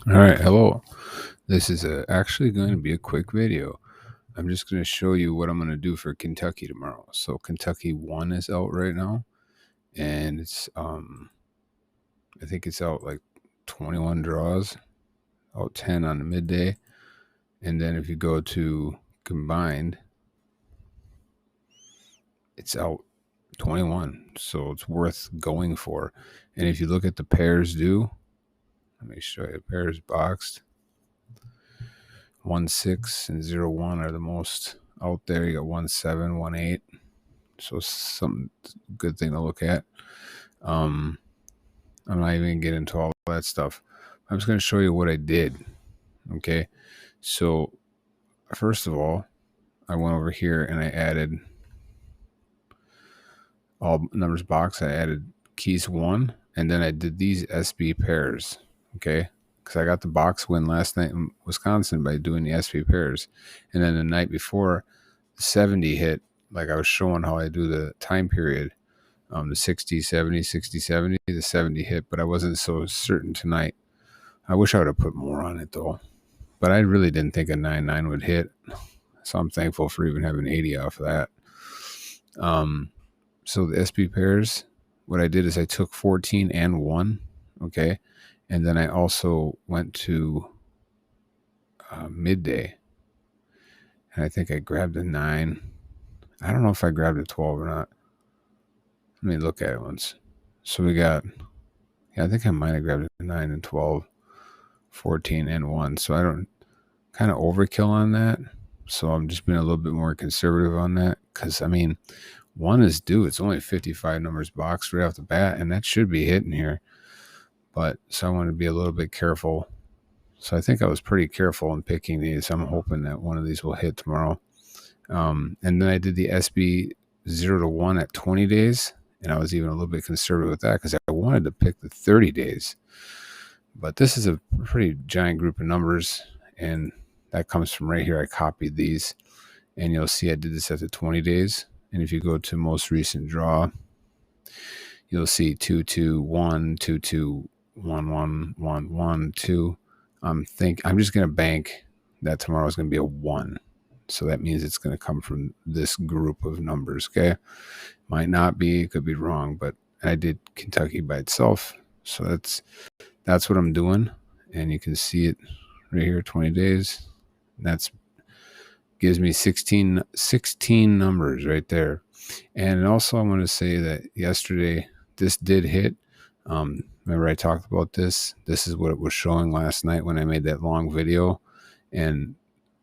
All right, hello. This is actually going to be a quick video. I'm just going to show you what I'm going to do for Kentucky tomorrow. So Kentucky 1 is out right now, and it's I think it's out like 21 draws, out 10 on the midday, and then if you go to combined, it's out 21. So it's worth going for. And if you look at the pairs due, let me show you. Pairs boxed 1-6 and 0-1 are the most out there. You got 1-7, 1-8. So some good thing to look at. I'm not even gonna get into all that stuff. I'm just gonna show you what I did. Okay. So first of all, I went over here and I added all numbers box. I added keys 1, and then I did these SB pairs. Okay. Because I got the box win last night in Wisconsin by doing the SB pairs. And then the night before, the 70 hit, like I was showing how I do the time period. The 60, 70, 60, 70, the 70 hit, but I wasn't so certain tonight. I wish I would have put more on it though, but I really didn't think a 9-9 would hit. So I'm thankful for even having 80 off of that. So the SB pairs, what I did is I took 14 and 1, okay, and then I also went to midday, and I think I grabbed a 9. I don't know if I grabbed a 12 or not. Let me look at it once. So we got, I think I might have grabbed a 9 and 12, 14 and 1. So I don't kind of overkill on that. So I'm just being a little bit more conservative on that. Because, I mean, 1 is due. It's only 55 numbers boxed right off the bat, and that should be hitting here. But so I want to be a little bit careful. So I think I was pretty careful in picking these. I'm hoping that one of these will hit tomorrow. And then I did the SB 0-1 at 20 days. And I was even a little bit conservative with that because I wanted to pick the 30 days. But this is a pretty giant group of numbers, and that comes from right here. I copied these, and you'll see I did this at the 20 days. And if you go to most recent draw, you'll see 2-2-1, 2-2, 1-1, 1-1, 2. I'm just going to bank that tomorrow is going to be a 1. So that means it's going to come from this group of numbers, okay? Might not be, could be wrong, but I did Kentucky by itself. So that's what I'm doing. And you can see it right here, 20 days. That's gives me 16 numbers right there. And also I want to say that yesterday this did hit. Remember I talked about this? This is what it was showing last night when I made that long video. And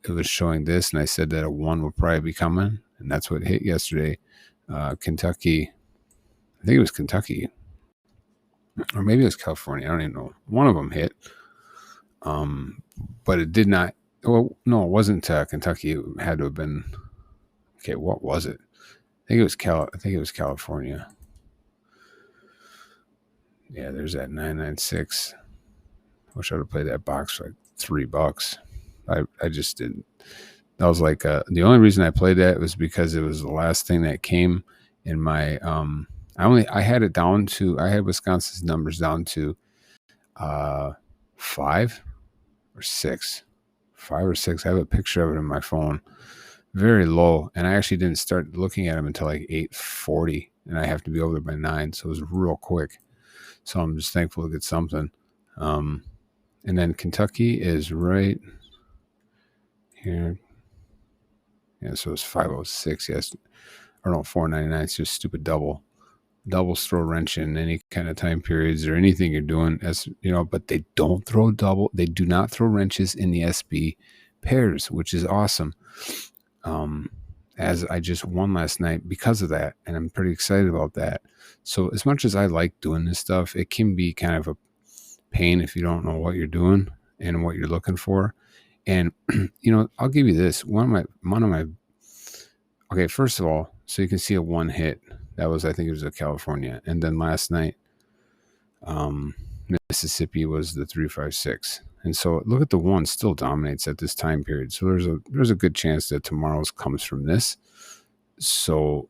it was showing this, and I said that a 1 will probably be coming, and that's what hit yesterday. Kentucky, I think it was Kentucky, or maybe it was California. I don't even know. One of them hit, but it did not. Well, no, it wasn't Kentucky. It had to have been. Okay, what was it? I think it was California. Yeah, there's that 996. Wish I would have played that box for like $3. I just didn't. That was like the only reason I played that was because it was the last thing that came in my I had it down to, I had Wisconsin's numbers down to 5 or 6. 5 or 6. I have a picture of it in my phone. Very low, and I actually didn't start looking at them until like 8:40, and I have to be over there by 9, so it was real quick. So I'm just thankful to get something. And then Kentucky is right here. Yeah, so it's 506. Yes, or no, 499. It's just stupid double throw wrench in any kind of time periods or anything you're doing, as you know. But they don't throw double. They do not throw wrenches in the SB pairs, which is awesome. As I just won last night because of that, and I'm pretty excited about that. So as much as I like doing this stuff, it can be kind of a pain if you don't know what you're doing and what you're looking for. And I'll give you this. One of my okay, first of all, so you can see a 1 hit. That was, I think it was a California. And then last night, Mississippi was the 356. And so look at the 1 still dominates at this time period. So there's a good chance that tomorrow's comes from this. So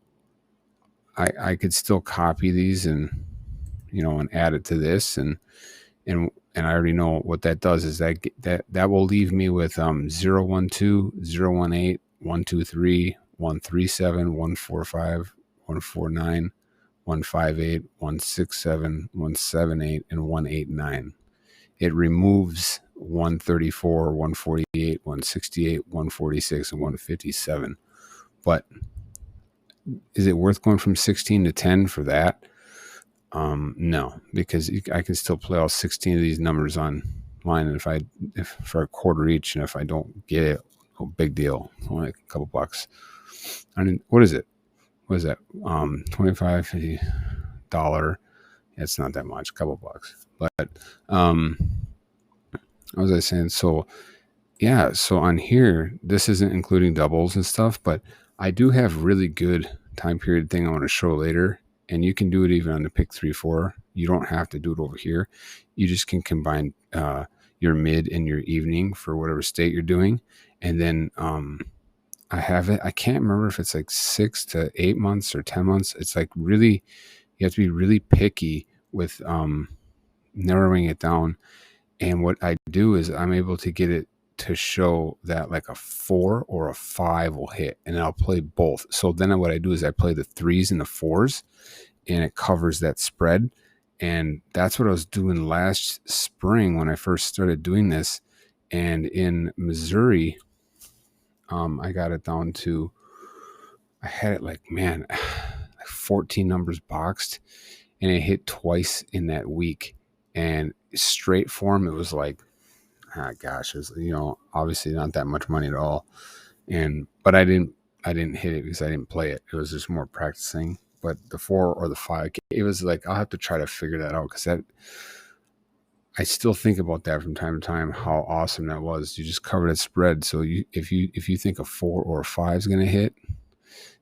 I could still copy these and add it to this. And and I already know what that does is that will leave me with 012, 018, 123, 137, 145, 149, 158, 167, 178, and 189. It removes 134, 148, 168, 146, and 157. But is it worth going from 16 to 10 for that? No, because I can still play all 16 of these numbers online, and if for a quarter each, and if I don't get it, oh, big deal, only like a couple bucks. I mean, what is it? What is that? $25, $50. It's not that much, a couple bucks. But what was I saying? So yeah, so on here, this isn't including doubles and stuff, but I do have really good time period thing I want to show later. And you can do it even on the pick 3-4. You don't have to do it over here. You just can combine your mid and your evening for whatever state you're doing. And then I have it. I can't remember if it's like 6 to 8 months or 10 months. It's like really, you have to be really picky with narrowing it down. And what I do is I'm able to get it to show that like a 4 or a 5 will hit, and I'll play both. So then what I do is I play the 3s and the 4s, and it covers that spread. And that's what I was doing last spring when I first started doing this. And in Missouri, I got it down to, I had it like, man, like 14 numbers boxed, and it hit twice in that week. And straight form, it was like, gosh, it was, obviously not that much money at all. But I didn't hit it because I didn't play it. It was just more practicing. But the 4 or the 5, it was like, I'll have to try to figure that out, because I still think about that from time to time, how awesome that was. You just cover that spread. So if you think a 4 or a 5 is going to hit,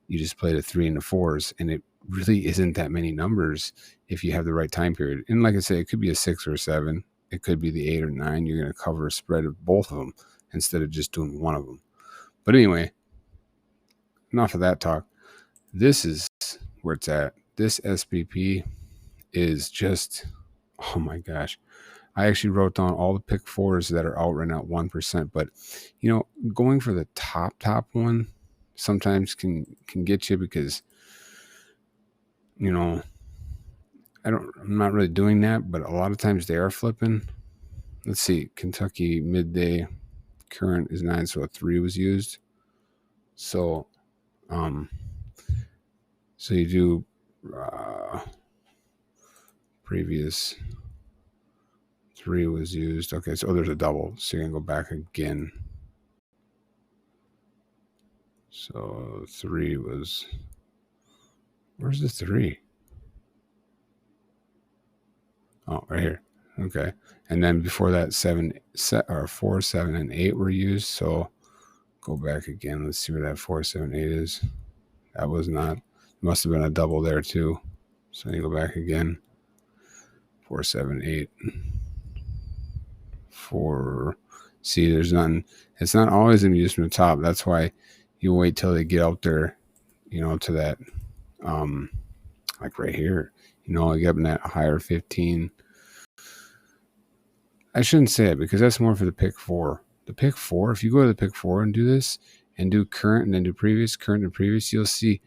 you just play the 3 and the 4s, and it really isn't that many numbers if you have the right time period. And like I say, it could be a 6 or a 7. It could be the 8 or 9. You're going to cover a spread of both of them instead of just doing one of them. But anyway, enough of that talk. This is where it's at. This SPP is just, oh my gosh. I actually wrote down all the pick 4s that are out right now at 1%. But, going for the top one sometimes can get you, because, I'm not really doing that, but a lot of times they are flipping. Let's see, Kentucky midday current is 9, so a 3 was used. So, so you do previous 3 was used. Okay, so there's a double, so you're gonna go back again. So 3 was, where's the 3? Oh, right here. Okay, and then before that 4, 7, and 8 were used. So go back again. Let's see where that 4, 7, 8 is. That was not. Must have been a double there too. So you go back again. 4, 7, 8. 4. See, there's nothing. It's not always going to be used from the top. That's why you wait till they get out there, to that, like right here. I get up in that higher 15. I shouldn't say it, because that's more for the pick 4. The pick 4, if you go to the pick 4 and do this and do current and then do previous, current and previous, you'll see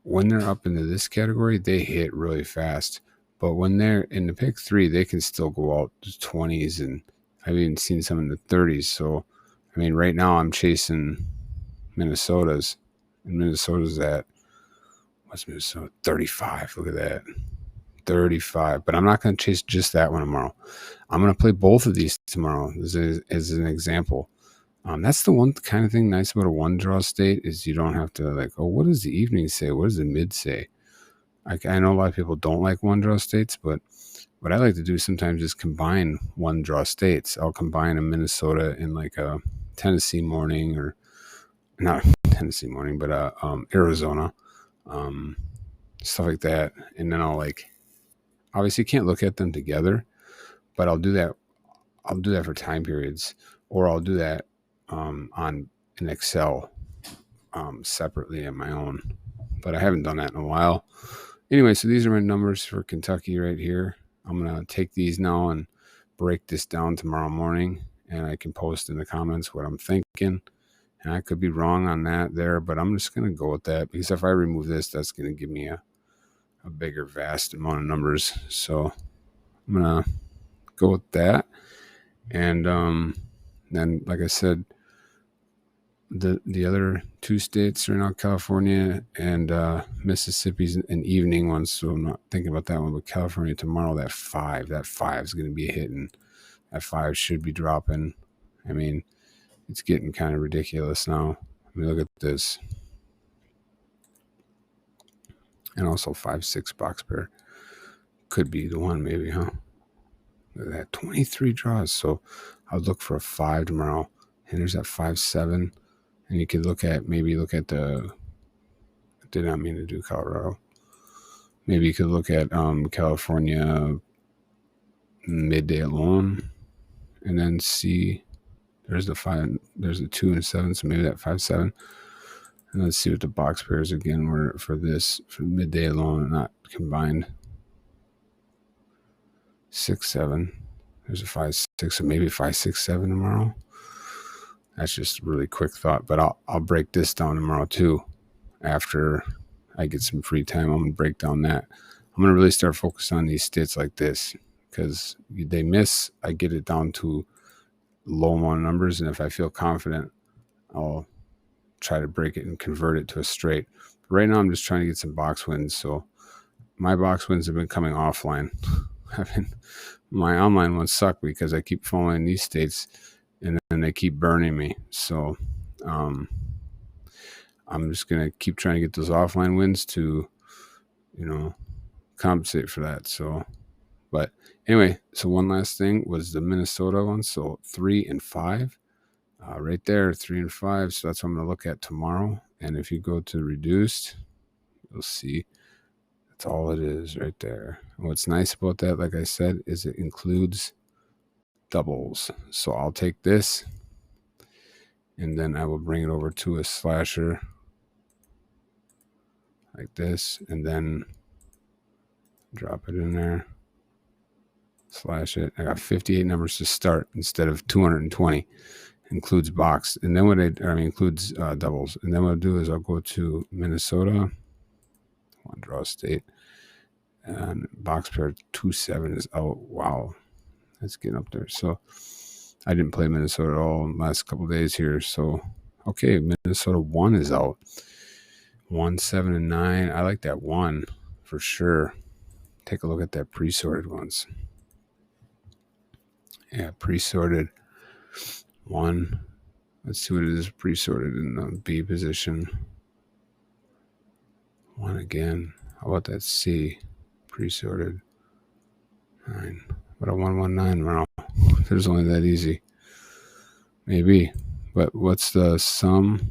when they're up into this category, they hit really fast. But when they're in the pick 3, they can still go out to 20s, and I've even seen some in the 30s. So, I mean, right now I'm chasing Minnesota's, and Minnesota's at, what's Minnesota? 35. Look at that. 35. But I'm not going to chase just that one tomorrow. I'm going to play both of these tomorrow as an example. That's the one kind of thing nice about a one draw state, is you don't have to like, oh, what does the evening say? What does the mid say? I know a lot of people don't like one draw states, but what I like to do sometimes is combine one draw states. I'll combine a Minnesota and like a Tennessee morning, or not Tennessee morning, but Arizona, stuff like that. And then I'll obviously can't look at them together, but I'll do that. I'll do that for time periods, or I'll do that on an Excel separately on my own. But I haven't done that in a while. Anyway, so these are my numbers for Kentucky right here. I'm going to take these now and break this down tomorrow morning, and I can post in the comments what I'm thinking. And I could be wrong on that there, but I'm just going to go with that, because if I remove this, that's going to give me a bigger, vast amount of numbers. So I'm going to go with that. And then, like I said, the other two states right now, California and Mississippi's an evening one, so I'm not thinking about that one. But California tomorrow, that five is going to be hitting. That 5 should be dropping. I mean, it's getting kind of ridiculous now. I mean, look at this. And also 5-6 box pair could be the one, maybe, huh? Look at that, 23 draws. So I'll look for a 5 tomorrow. And there's that 5-7. And you could look at the, I did not mean to do Colorado. Maybe you could look at California midday alone, and then see there's the 5, there's the 2 and 7, so maybe that 5-7. And let's see what the box pairs again were for this, for midday alone, not combined. 6-7. There's a 5-6, so maybe 5-6-7 tomorrow. That's just a really quick thought, but I'll break this down tomorrow too. After I get some free time, I'm gonna break down that. I'm gonna really start focusing on these states like this, because they miss. I get it down to low amount of numbers, and if I feel confident, I'll try to break it and convert it to a straight. But right now, I'm just trying to get some box wins. So my box wins have been coming offline. My online ones suck because I keep following these states, and then they keep burning me. So I'm just gonna keep trying to get those offline wins to, compensate for that. So, but anyway, so one last thing was the Minnesota one. So 3 and 5, right there, 3 and 5. So that's what I'm gonna look at tomorrow. And if you go to reduced, you'll see that's all it is right there. And what's nice about that, like I said, is it includes doubles. So I'll take this, and then I will bring it over to a slasher like this, and then drop it in there, slash it. I got 58 numbers to start instead of 220. Includes box, and then includes doubles. And then what I'll do is I'll go to Minnesota, one draw state, and box pair 2-7 is out. Wow, that's getting up there. So I didn't play Minnesota at all in the last couple of days here. So okay, Minnesota 1 is out. 1, 7, and 9. I like that 1 for sure. Take a look at that pre-sorted ones. Yeah, pre-sorted 1. Let's see what it is pre-sorted in the B position. 1 again. How about that C? Pre-sorted 9. What a 119 now. If it was only that easy. Maybe. But what's the sum?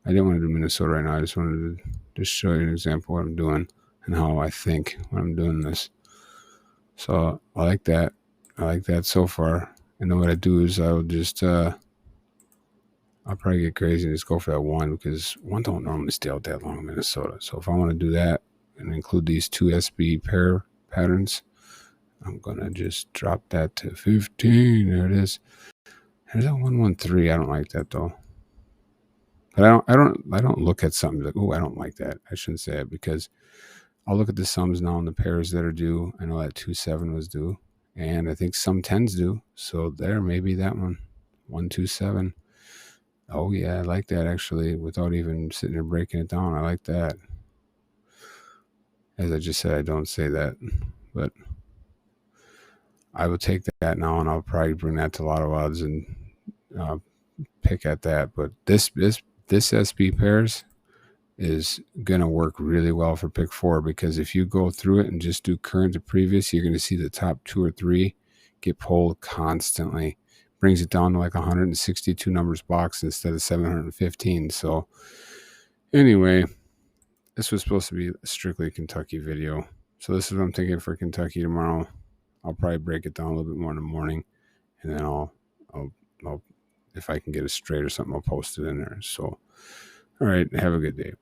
I didn't want to do Minnesota right now. I just wanted to just show you an example of what I'm doing and how I think when I'm doing this. So I like that. I like that so far. And then what I do is I'll just I'll probably get crazy and just go for that 1, because 1 don't normally stay out that long in Minnesota. So if I want to do that and include these 2 SB pair patterns, I'm gonna just drop that to 15. There it is. There's that 113. I don't like that though. But I don't look at something like, oh, I don't like that. I shouldn't say it, because I'll look at the sums now and the pairs that are due. I know that 2-7 was due, and I think some 10s do. So there, maybe that one, 1-2-7. Oh yeah, I like that actually. Without even sitting there breaking it down, I like that. As I just said, I don't say that, but I will take that now, and I'll probably bring that to Lotto odds and pick at that. But this SB pairs is gonna work really well for pick 4, because if you go through it and just do current to previous, you're gonna see the top 2 or 3 get pulled constantly. Brings it down to like 162 numbers box instead of 715. So anyway, this was supposed to be a strictly Kentucky video. So this is what I'm thinking for Kentucky tomorrow. I'll probably break it down a little bit more in the morning, and then I'll if I can get it straight or something, I'll post it in there. So, all right, have a good day.